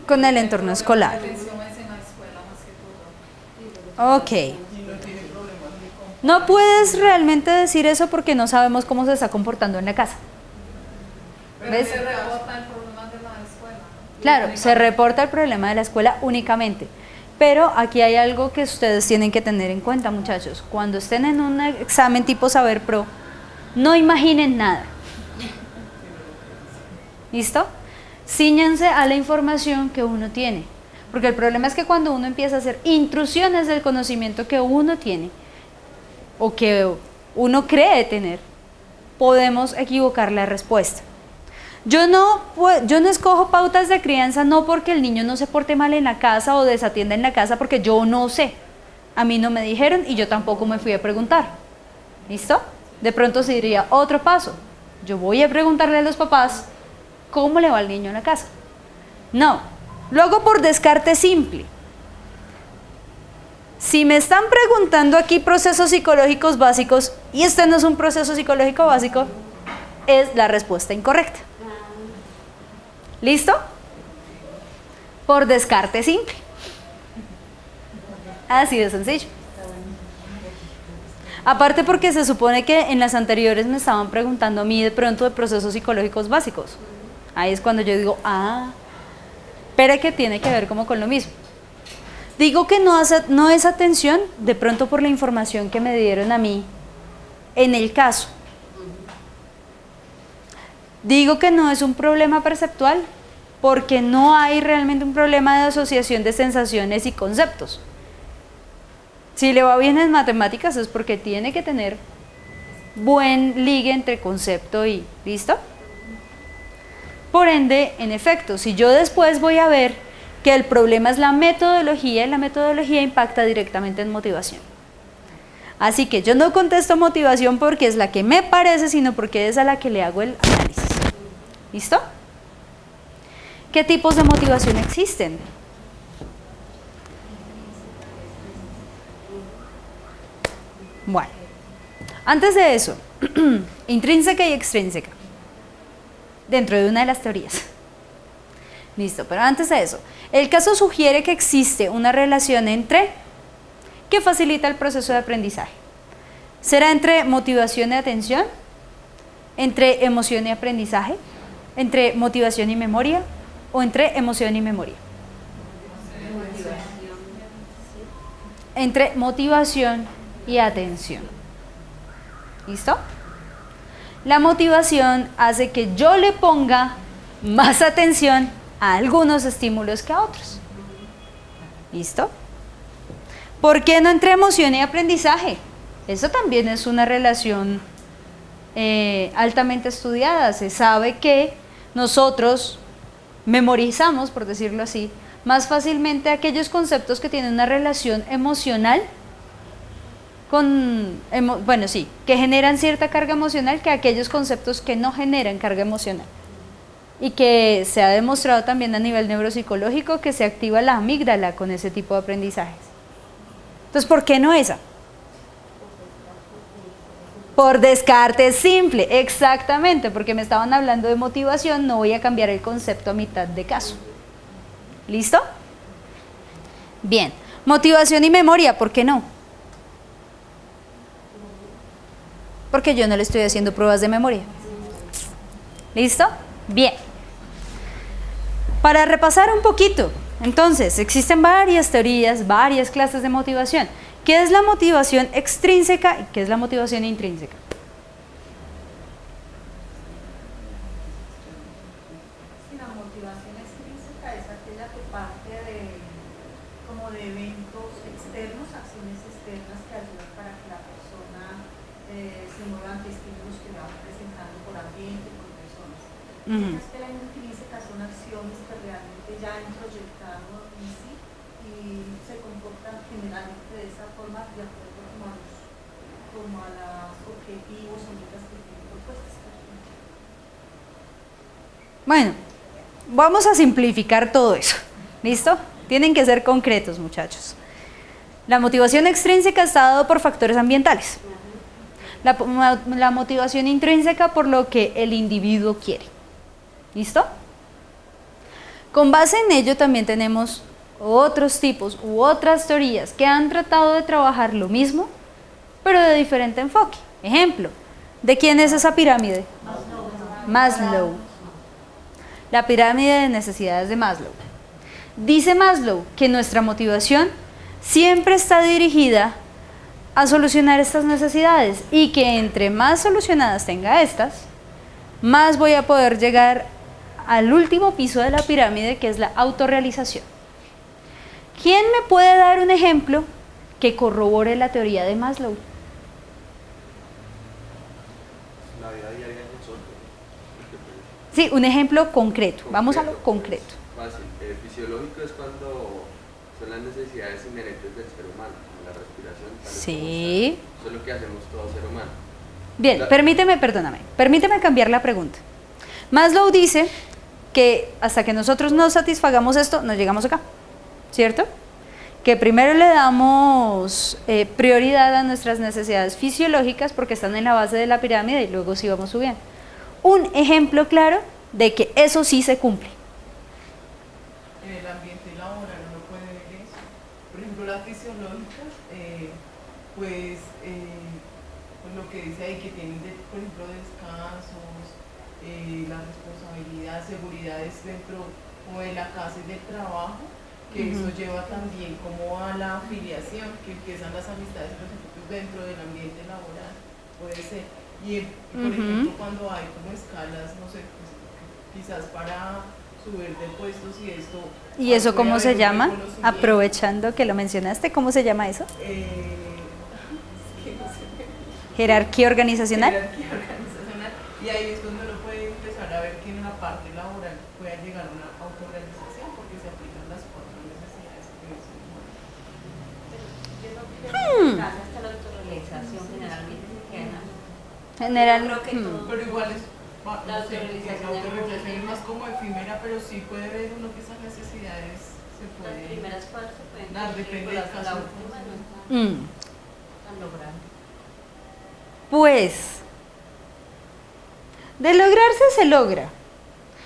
Con el entorno escolar. La atención es en la escuela más que todo. Ok. No puedes realmente decir eso porque no sabemos cómo se está comportando en la casa. Pero ¿Ves? se reporta el problema de la escuela, ¿no? Claro, se reporta el problema de la escuela únicamente, Pero aquí hay algo que ustedes tienen que tener en cuenta, muchachos. Cuando estén en un examen tipo Saber Pro, no imaginen nada. ¿Listo? Cíñanse a la información que uno tiene. Porque el problema es que cuando uno empieza a hacer intrusiones del conocimiento que uno tiene, o que uno cree tener, podemos equivocar la respuesta. Yo no escojo pautas de crianza no porque el niño no se porte mal en la casa o desatienda en la casa, porque yo no sé. A mí no me dijeron y yo tampoco me fui a preguntar. ¿Listo? De pronto se diría otro paso. Yo voy a preguntarle a los papás cómo le va al niño en la casa. No, lo hago por descarte simple. Si me están preguntando aquí procesos psicológicos básicos y este no es un proceso psicológico básico, es la respuesta incorrecta. ¿Listo? Por descarte simple. Así de sencillo. Aparte porque se supone que en las anteriores me estaban preguntando a mí de pronto de procesos psicológicos básicos. Ahí es cuando yo digo, pero que tiene que ver como con lo mismo. Digo que no es atención de pronto por la información que me dieron a mí en el caso. Digo que no es un problema perceptual porque no hay realmente un problema de asociación de sensaciones y conceptos. Si le va bien en matemáticas es porque tiene que tener buen ligue entre concepto y ¿listo? Por ende, en efecto, si yo después voy a ver que el problema es la metodología, y la metodología impacta directamente en motivación. Así que yo no contesto motivación porque es la que me parece, sino porque es a la que le hago el análisis. ¿Listo? ¿Qué tipos de motivación existen? Bueno, antes de eso, intrínseca y extrínseca, dentro de una de las teorías. Listo, pero antes de eso, el caso sugiere que existe una relación que facilita el proceso de aprendizaje. ¿Será entre motivación y atención? ¿Entre emoción y aprendizaje? ¿Entre motivación y memoria? ¿O entre emoción y memoria? Entre motivación y atención. ¿Listo? La motivación hace que yo le ponga más atención a algunos estímulos que a otros. ¿Listo? ¿Por qué no entre emoción y aprendizaje? Eso también es una relación altamente estudiada. Se sabe que nosotros memorizamos, por decirlo así, más fácilmente aquellos conceptos que tienen una relación emocional que generan cierta carga emocional que aquellos conceptos que no generan carga emocional. Y que se ha demostrado también a nivel neuropsicológico que se activa la amígdala con ese tipo de aprendizajes. Entonces, ¿por qué no esa? Por descarte simple, exactamente, porque me estaban hablando de motivación, no voy a cambiar el concepto a mitad de caso. ¿Listo? Bien, motivación y memoria, ¿por qué no? Porque yo no le estoy haciendo pruebas de memoria. ¿Listo? Bien. Para repasar un poquito, entonces, existen varias teorías, varias clases de motivación. ¿Qué es la motivación extrínseca y qué es la motivación intrínseca? Sí, la motivación extrínseca es aquella que parte de eventos externos, acciones externas que ayudan para que la persona se mueva ante estímulos que van presentando por ambiente y por personas. Mientras que la intrínseca son acciones que realmente ya han proyectado en sí y se comportan generalmente de esa forma de acuerdo como a los objetivos o metas que tienen propuestas. Bueno, vamos a simplificar todo eso. ¿Listo? Tienen que ser concretos, muchachos. La motivación extrínseca está dada por factores ambientales. La motivación intrínseca por lo que el individuo quiere. ¿Listo? Con base en ello también tenemos otros tipos u otras teorías que han tratado de trabajar lo mismo, pero de diferente enfoque. Ejemplo, ¿de quién es esa pirámide? Maslow. La pirámide de necesidades de Maslow. Dice Maslow que nuestra motivación siempre está dirigida a solucionar estas necesidades y que entre más solucionadas tenga estas, más voy a poder llegar al último piso de la pirámide, que es la autorrealización. ¿Quién me puede dar un ejemplo que corrobore la teoría de Maslow? La vida diaria de nosotros. Sí, un ejemplo concreto. Vamos a lo concreto. Fácil. Fisiológico es cuando son las necesidades inherentes del ser humano, como la respiración. tal y Sí. como está. Eso es lo que hacemos todo ser humano. Bien, permíteme cambiar la pregunta. Maslow dice que hasta que nosotros no satisfagamos esto, no llegamos acá, ¿cierto? Que primero le damos prioridad a nuestras necesidades fisiológicas porque están en la base de la pirámide y luego sí vamos subiendo. Un ejemplo claro de que eso sí se cumple. En el ambiente laboral uno puede ver eso. Por ejemplo, las fisiológicas, pues lo que dice ahí que tienen, por ejemplo, descansos, la responsabilidad, seguridades dentro o de la casa y del trabajo, que eso lleva también como a la afiliación, que empiezan las amistades dentro del ambiente laboral, puede ser. Y por ejemplo, cuando hay como escalas, no sé, pues, quizás para subir de puestos y esto. ¿Y eso cómo se llama? Reconocimiento. Aprovechando que lo mencionaste, ¿cómo se llama eso? Que no sé. Jerarquía organizacional. Jerarquía organizacional. Y ahí es donde uno puede empezar a ver que en la parte laboral puede llegar a una autorrealización porque se aplican las cuatro necesidades que es el humano. Yo no creo que hasta la autorrealización generalmente se queda. General. Yo creo que todo- Pero igual es, La no sé, autorrealización la autorrealización es más como efímera, pero sí puede ver uno que esas necesidades se Las pueden primeras cuatro se pueden dar, cumplir, depende pero del hasta caso. la última no está tan lograda. Pues, de lograrse se logra,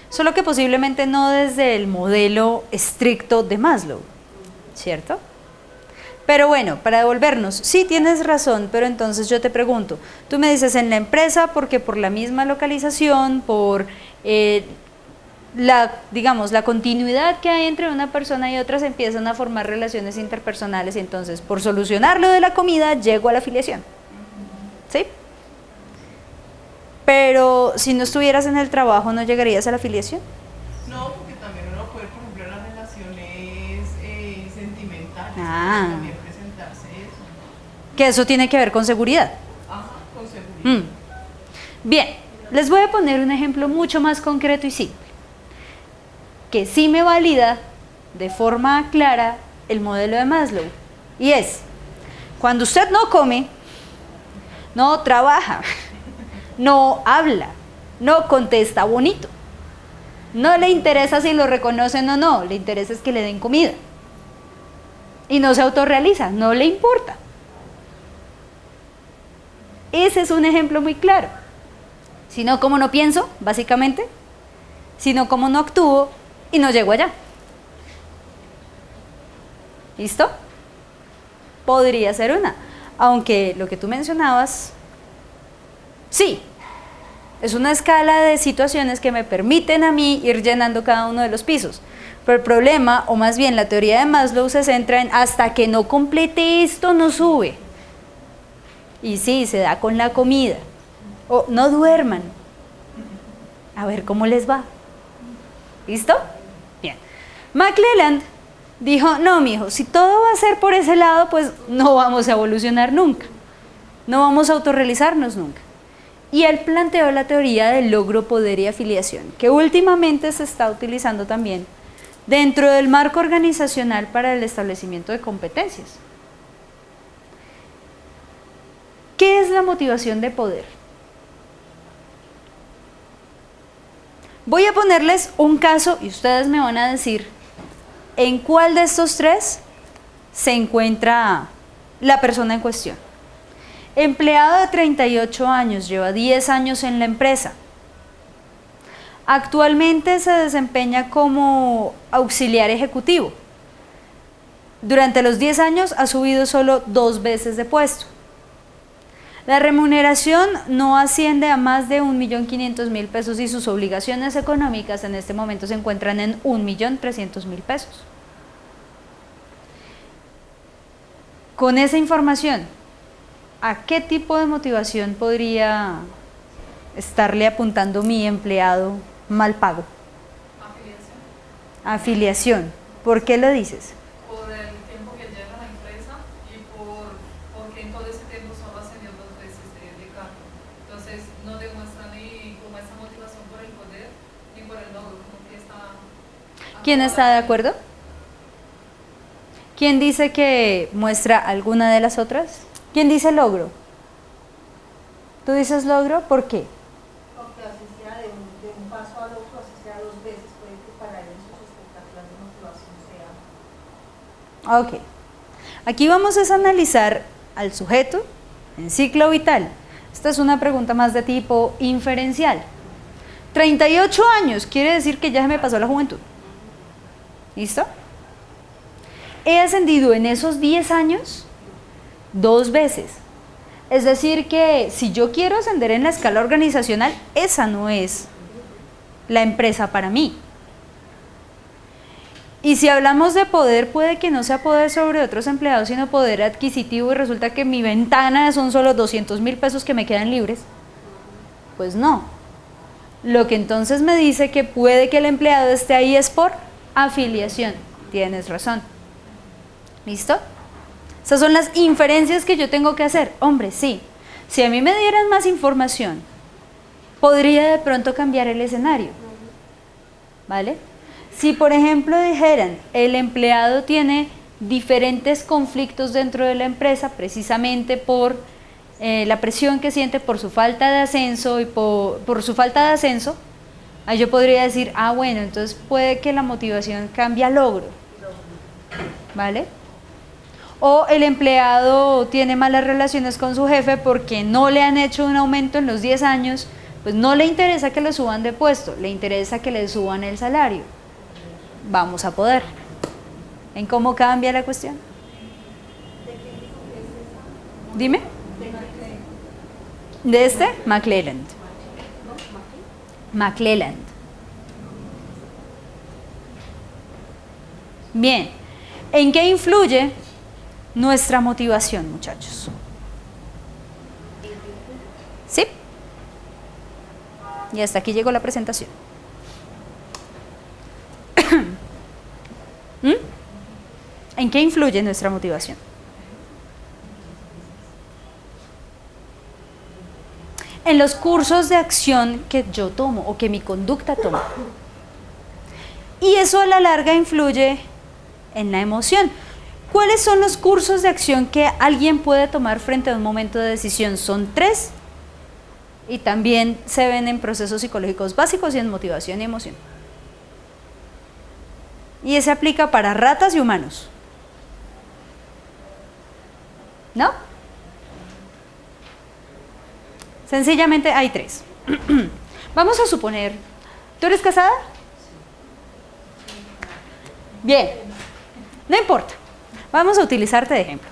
solo que posiblemente no desde el modelo estricto de Maslow, ¿cierto? Pero bueno, para devolvernos, sí tienes razón, pero entonces yo te pregunto, tú me dices en la empresa porque por la misma localización, por digamos, la continuidad que hay entre una persona y otra, se empiezan a formar relaciones interpersonales y entonces por solucionar lo de la comida llego a la afiliación, ¿sí? Pero si no estuvieras en el trabajo, ¿no llegarías a la afiliación? No, porque también uno puede, por ejemplo, en las relaciones sentimentales, Ah. puede también presentarse eso, ¿no? Que eso tiene que ver con seguridad. Ajá, con seguridad. Bien, les voy a poner un ejemplo mucho más concreto y simple, que sí me valida de forma clara el modelo de Maslow, y es, cuando usted no come, no trabaja, no habla, no contesta bonito, no le interesa si lo reconocen o no, le interesa es que le den comida, y no se autorrealiza, no le importa. Ese es un ejemplo muy claro. Si no, ¿cómo no pienso? Básicamente. Si no, ¿cómo no actúo? Y no llego allá. ¿Listo? Podría ser una. Aunque lo que tú mencionabas, sí, es una escala de situaciones que me permiten a mí ir llenando cada uno de los pisos. Pero el problema, o más bien la teoría de Maslow, se centra en hasta que no complete esto, no sube. Y sí, se da con la comida. O no duerman. A ver cómo les va. ¿Listo? Bien. McClelland dijo, no, mijo, si todo va a ser por ese lado, pues no vamos a evolucionar nunca. No vamos a autorrealizarnos nunca. Y él planteó la teoría del logro, poder y afiliación, que últimamente se está utilizando también dentro del marco organizacional para el establecimiento de competencias. ¿Qué es la motivación de poder? Voy a ponerles un caso y ustedes me van a decir en cuál de estos tres se encuentra la persona en cuestión. Empleado de 38 años, lleva 10 años en la empresa. Actualmente se desempeña como auxiliar ejecutivo. Durante los 10 años ha subido solo 2 veces de puesto. La remuneración no asciende a más de 1.500.000 pesos y sus obligaciones económicas en este momento se encuentran en 1.300.000 pesos. con esa información, ¿a qué tipo de motivación podría estarle apuntando mi empleado mal pago? Afiliación. Afiliación. ¿Por qué lo dices? Por el tiempo que lleva la empresa y porque en todo ese tiempo solo ascendió 2 veces de cargo. Entonces no demuestra ni como esa motivación por el poder ni por el logro, como que está... ¿Quién está de acuerdo? ¿Quién dice que muestra alguna de las otras? ¿Quién dice logro? ¿Tú dices logro? ¿Por qué? Porque así sea de un paso al otro, así sea 2 veces, puede que para él en sus expectativas de motivación sea. Ok. Aquí vamos a analizar al sujeto en ciclo vital. Esta es una pregunta más de tipo inferencial. 38 años, quiere decir que ya se me pasó la juventud. ¿Listo? He ascendido en esos 10 años 2 veces. Es decir que si yo quiero ascender en la escala organizacional, esa no es la empresa para mí. Y si hablamos de poder, puede que no sea poder sobre otros empleados, sino poder adquisitivo y resulta que mi ventana son solo 200.000 pesos que me quedan libres. Pues no. Lo que entonces me dice que puede que el empleado esté ahí es por afiliación. Tienes razón. ¿Listo? Esas son las inferencias que yo tengo que hacer. Hombre, sí. Si a mí me dieran más información, podría de pronto cambiar el escenario. ¿Vale? Si por ejemplo dijeran, el empleado tiene diferentes conflictos dentro de la empresa precisamente por la presión que siente por su falta de ascenso y por su falta de ascenso, ahí yo podría decir, ah bueno, entonces puede que la motivación cambie a logro. ¿Vale? O el empleado tiene malas relaciones con su jefe porque no le han hecho un aumento en los 10 años, pues no le interesa que le suban de puesto, le interesa que le suban el salario. Vamos a poder. ¿En cómo cambia la cuestión? Dime. De este, McClelland. McClelland. Bien. ¿En qué influye nuestra motivación, muchachos? ¿Sí? Y hasta aquí llegó la presentación. ¿Mm? ¿En qué influye nuestra motivación? En los cursos de acción que yo tomo o que mi conducta toma. Y eso a la larga influye en la emoción. ¿Cuáles son los cursos de acción que alguien puede tomar frente a un momento de decisión? Son 3 y también se ven en procesos psicológicos básicos y en motivación y emoción. Y ese aplica para ratas y humanos. ¿No? Sencillamente hay 3. Vamos a suponer, ¿tú eres casada? Bien, no importa. Vamos a utilizarte de ejemplo.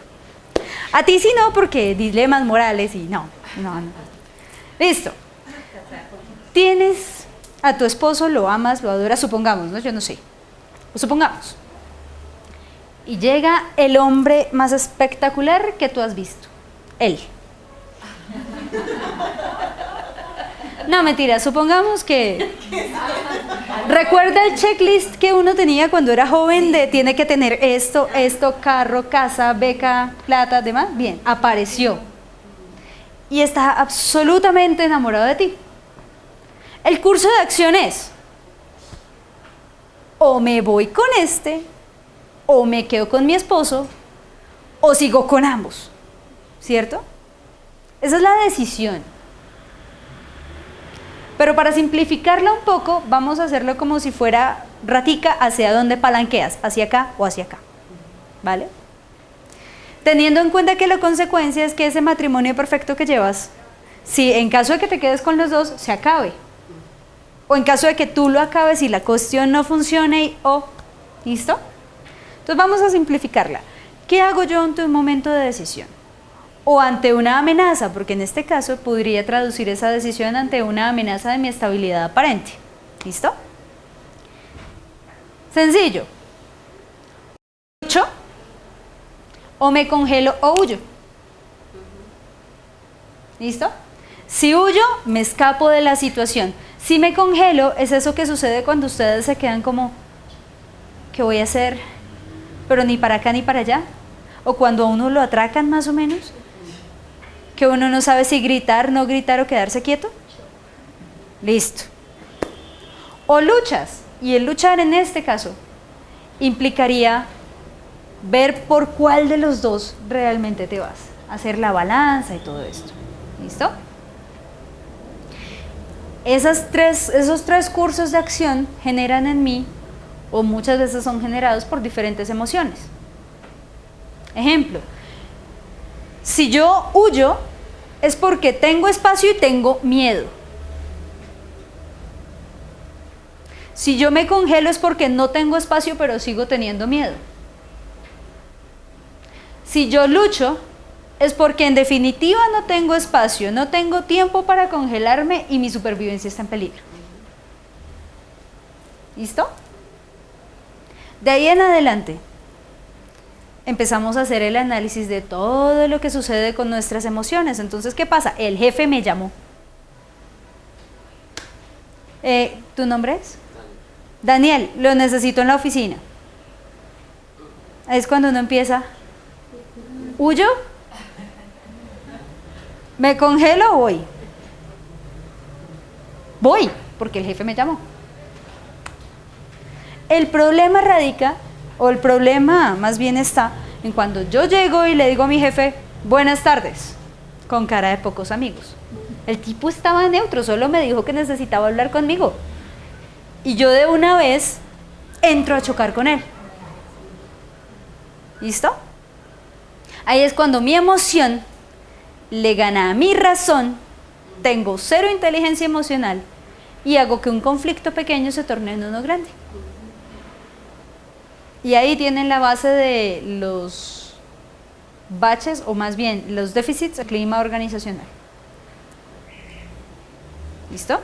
A ti sí no, porque dilemas morales y no. Listo. Tienes a tu esposo, lo amas, lo adoras, supongamos, ¿no? Yo no sé. Supongamos. Y llega el hombre más espectacular que tú has visto. Él. No, mentira, supongamos que... ¿Recuerda el checklist que uno tenía cuando era joven de tiene que tener esto, carro, casa, beca, plata, demás? Bien, apareció. Y está absolutamente enamorado de ti. El curso de acción es: o me voy con este, o me quedo con mi esposo, o sigo con ambos. ¿Cierto? Esa es la decisión. Pero para simplificarla un poco, vamos a hacerlo como si fuera ratica hacia donde palanqueas, hacia acá o hacia acá. ¿Vale? Teniendo en cuenta que la consecuencia es que ese matrimonio perfecto que llevas, si en caso de que te quedes con los dos, se acabe. O en caso de que tú lo acabes y la cuestión no funcione, ¿listo? Entonces vamos a simplificarla. ¿Qué hago yo ante un momento de decisión? O ante una amenaza, porque en este caso podría traducir esa decisión ante una amenaza de mi estabilidad aparente. ¿Listo? Sencillo. O me congelo o huyo. ¿Listo? Si huyo, me escapo de la situación. Si me congelo, es eso que sucede cuando ustedes se quedan como, ¿qué voy a hacer? Pero ni para acá ni para allá. O cuando a uno lo atracan más o menos, que uno no sabe si gritar, no gritar o quedarse quieto. Listo. O luchas, y el luchar en este caso implicaría ver por cuál de los dos realmente te vas, hacer la balanza y todo esto. ¿Listo? Esos tres cursos de acción generan en mí, o muchas veces son generados por diferentes emociones. Ejemplo, si yo huyo, es porque tengo espacio y tengo miedo. Si yo me congelo es porque no tengo espacio pero sigo teniendo miedo. Si yo lucho es porque en definitiva no tengo espacio, no tengo tiempo para congelarme y mi supervivencia está en peligro. ¿Listo? De ahí en adelante empezamos a hacer el análisis de todo lo que sucede con nuestras emociones. Entonces, ¿qué pasa? El jefe me llamó. ¿Tu nombre es? Daniel, lo necesito en la oficina. Es cuando uno empieza, ¿huyo? ¿Me congelo o voy? Voy, porque el jefe me llamó. El problema radica, o el problema más bien está, en cuando yo llego y le digo a mi jefe, buenas tardes, con cara de pocos amigos. El tipo estaba neutro, solo me dijo que necesitaba hablar conmigo. Y yo de una vez entro a chocar con él. ¿Listo? Ahí es cuando mi emoción le gana a mi razón, tengo cero inteligencia emocional y hago que un conflicto pequeño se torne en uno grande. Y ahí tienen la base de los baches, o más bien los déficits de clima organizacional. ¿Listo?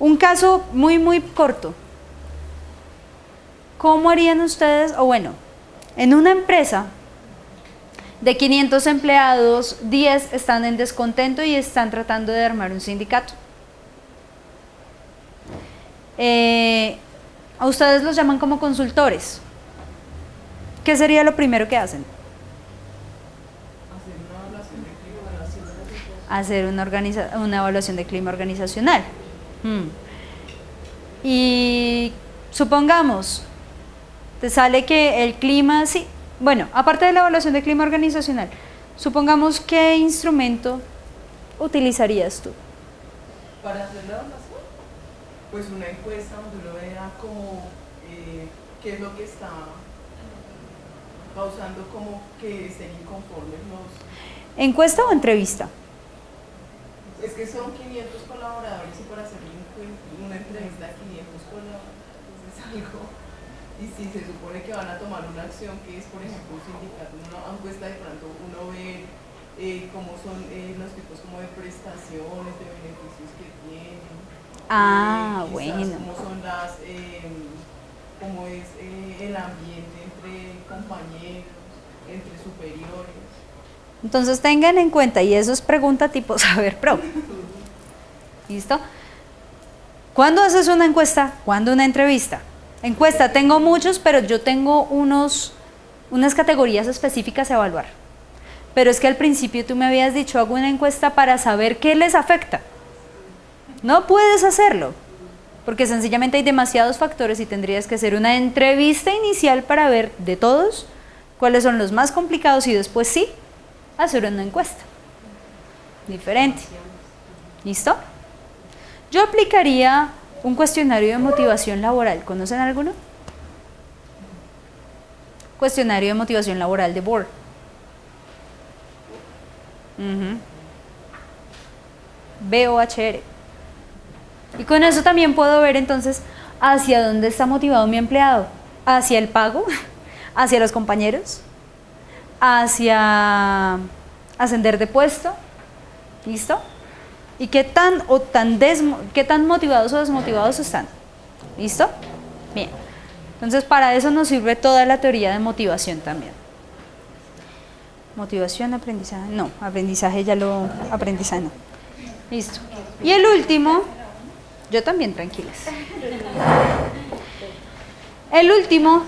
Un caso muy corto. ¿Cómo harían ustedes? O bueno, en una empresa de 500 empleados, 10 están en descontento y están tratando de armar un sindicato. A ustedes los llaman como consultores. ¿Qué sería lo primero que hacen? Hacer una evaluación de clima organizacional. Y supongamos, te sale que el clima, sí, bueno, aparte de la evaluación de clima organizacional, supongamos qué instrumento utilizarías tú. Para hacer la evaluación, pues una encuesta donde uno vea como qué es lo que está causando como que estén inconformes los... ¿Encuesta o entrevista? Es que son 500 colaboradores y para hacer una entrevista a 500 colaboradores es algo. Y si se supone que van a tomar una acción que es, por ejemplo, un sindicato, una encuesta, de pronto uno ve cómo son los tipos como de prestaciones, de beneficios que tienen. Bueno. Cómo son cómo es el ambiente entre compañeros, entre superiores. Entonces tengan en cuenta, y eso es pregunta tipo saber pro. ¿Listo? ¿Cuándo haces una encuesta? ¿Cuándo una entrevista? Encuesta, tengo muchos, pero yo tengo unas categorías específicas a evaluar. Pero es que al principio tú me habías dicho, hago una encuesta para saber qué les afecta. No puedes hacerlo, porque sencillamente hay demasiados factores y tendrías que hacer una entrevista inicial para ver de todos cuáles son los más complicados y después sí, hacer una encuesta. Diferente. ¿Listo? Yo aplicaría un cuestionario de motivación laboral. ¿Conocen alguno? Cuestionario de motivación laboral de Board. BOHR. Y con eso también puedo ver entonces hacia dónde está motivado mi empleado. Hacia el pago, hacia los compañeros, hacia ascender de puesto. ¿Listo? Y qué tan motivados o desmotivados están. ¿Listo? Bien. Entonces para eso nos sirve toda la teoría de motivación también. Motivación, aprendizaje. No, aprendizaje ya lo... Aprendizaje no. Listo. Y el último, yo también, tranquilas. El último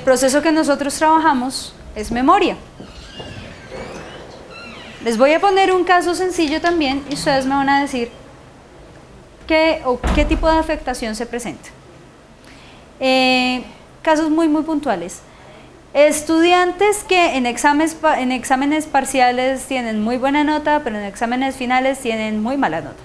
proceso que nosotros trabajamos es memoria. Les voy a poner un caso sencillo también y ustedes me van a decir qué tipo de afectación se presenta. Casos muy puntuales. Estudiantes que en exámenes parciales tienen muy buena nota, pero en exámenes finales tienen muy mala nota.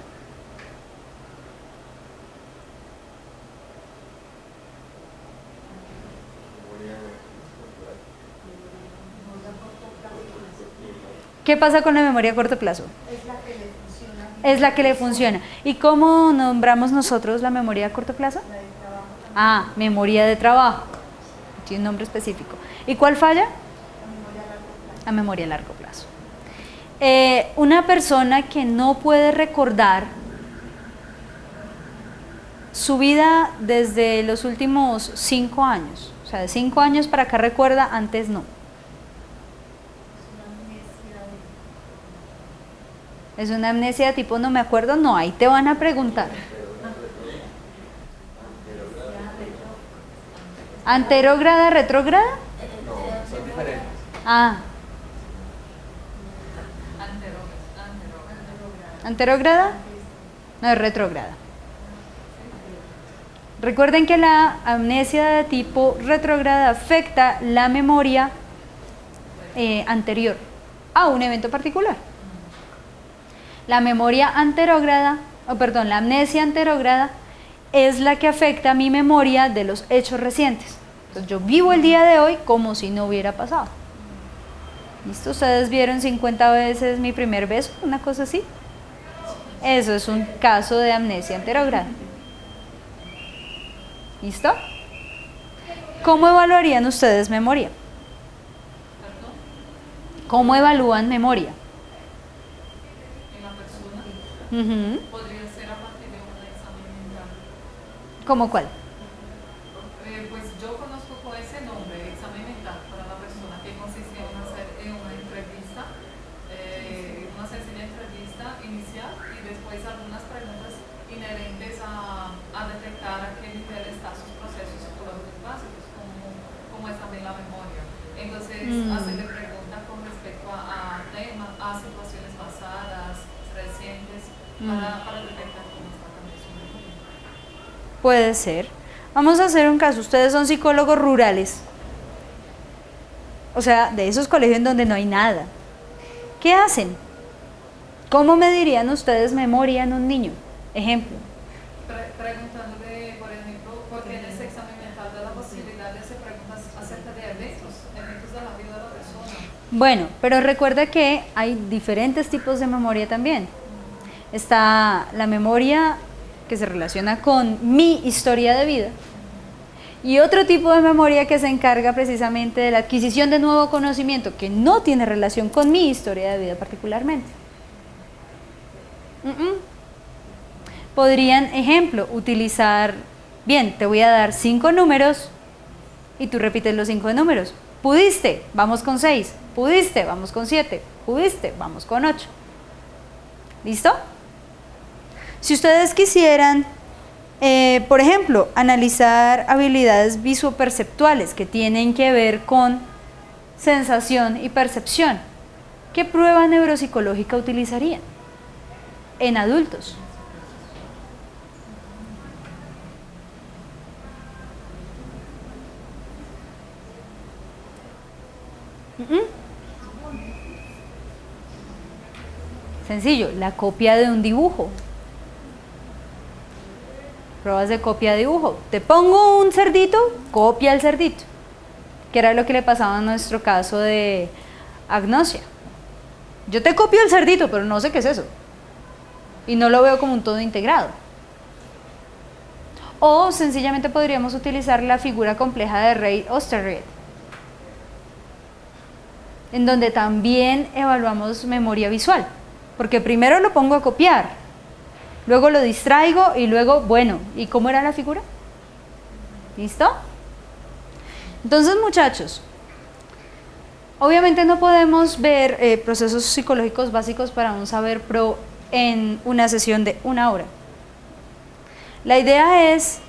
¿Qué pasa con la memoria a corto plazo? Es la que le funciona. Es la que le funciona. ¿Y cómo nombramos nosotros la memoria a corto plazo? La de trabajo también. Ah, memoria de trabajo. Tiene un nombre específico. ¿Y cuál falla? La memoria a largo plazo. A memoria a largo plazo. Una persona que no puede recordar su vida desde los últimos 5 años, o sea, de 5 años para acá recuerda, antes no. Es una amnesia de tipo no me acuerdo, no, ahí te van a preguntar. ¿Anterógrada, retrógrada? No, son diferentes. Ah. ¿Anterógrada? No, es retrógrada. Recuerden que la amnesia de tipo retrógrada afecta la memoria anterior a un evento particular. La memoria anterógrada, la amnesia anterógrada es la que afecta mi memoria de los hechos recientes. Entonces yo vivo el día de hoy como si no hubiera pasado. ¿Listo? ¿Ustedes vieron 50 veces mi primer beso? Una cosa así. Eso es un caso de amnesia anterógrada. ¿Listo? ¿Cómo evaluarían ustedes memoria? ¿Cómo evalúan memoria? Podría ser a partir de un examen mental. ¿Cómo cuál? Pues yo conozco con ese nombre, examen mental, para la persona, que consiste en una entrevista, una sencilla entrevista inicial y después algunas preguntas inherentes a detectar a qué nivel están sus procesos psicológicos básicos, como es también la memoria. Entonces, hacerle preguntas con respecto a temas, a situaciones pasadas, recientes, para detectar cómo está cambiando su memoria. Puede ser. Vamos a hacer un caso. Ustedes son psicólogos rurales. O sea, de esos colegios en donde no hay nada. ¿Qué hacen? ¿Cómo medirían ustedes memoria en un niño? Ejemplo. Preguntándole, por ejemplo, porque en ese examen mental da la posibilidad de hacer preguntas acerca de eventos de la vida de la persona. Bueno, pero recuerda que hay diferentes tipos de memoria también. Está la memoria que se relaciona con mi historia de vida y otro tipo de memoria que se encarga precisamente de la adquisición de nuevo conocimiento que no tiene relación con mi historia de vida particularmente. Podrían, ejemplo, utilizar, bien, te voy a dar 5 números y tú repites los 5 números. Pudiste, vamos con 6. Pudiste, vamos con 7. Pudiste, vamos con 8. ¿Listo? Si ustedes quisieran, por ejemplo, analizar habilidades visoperceptuales que tienen que ver con sensación y percepción, ¿qué prueba neuropsicológica utilizarían en adultos? Sencillo, la copia de un dibujo. Pruebas de copia de dibujo. Te pongo un cerdito, copia el cerdito. Que era lo que le pasaba en nuestro caso de agnosia. Yo te copio el cerdito, pero no sé qué es eso. Y no lo veo como un todo integrado. O sencillamente podríamos utilizar la figura compleja de Ray Osterried, en donde también evaluamos memoria visual. Porque primero lo pongo a copiar, luego lo distraigo y luego, bueno, ¿y cómo era la figura? ¿Listo? Entonces, muchachos, Obviamente no podemos ver procesos psicológicos básicos para un saber pro en una sesión de 1 hora. La idea es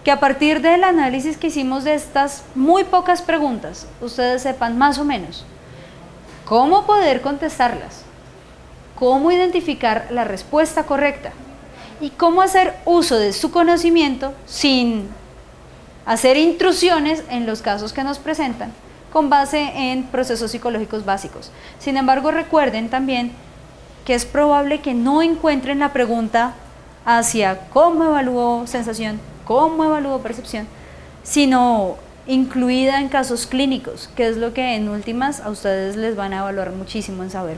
que a partir del análisis que hicimos de estas muy pocas preguntas, ustedes sepan más o menos cómo poder contestarlas, cómo identificar la respuesta correcta y cómo hacer uso de su conocimiento sin hacer intrusiones en los casos que nos presentan con base en procesos psicológicos básicos. Sin embargo, recuerden también que es probable que no encuentren la pregunta hacia cómo evalúo sensación, cómo evalúo percepción, sino incluida en casos clínicos, que es lo que en últimas a ustedes les van a evaluar muchísimo en saber.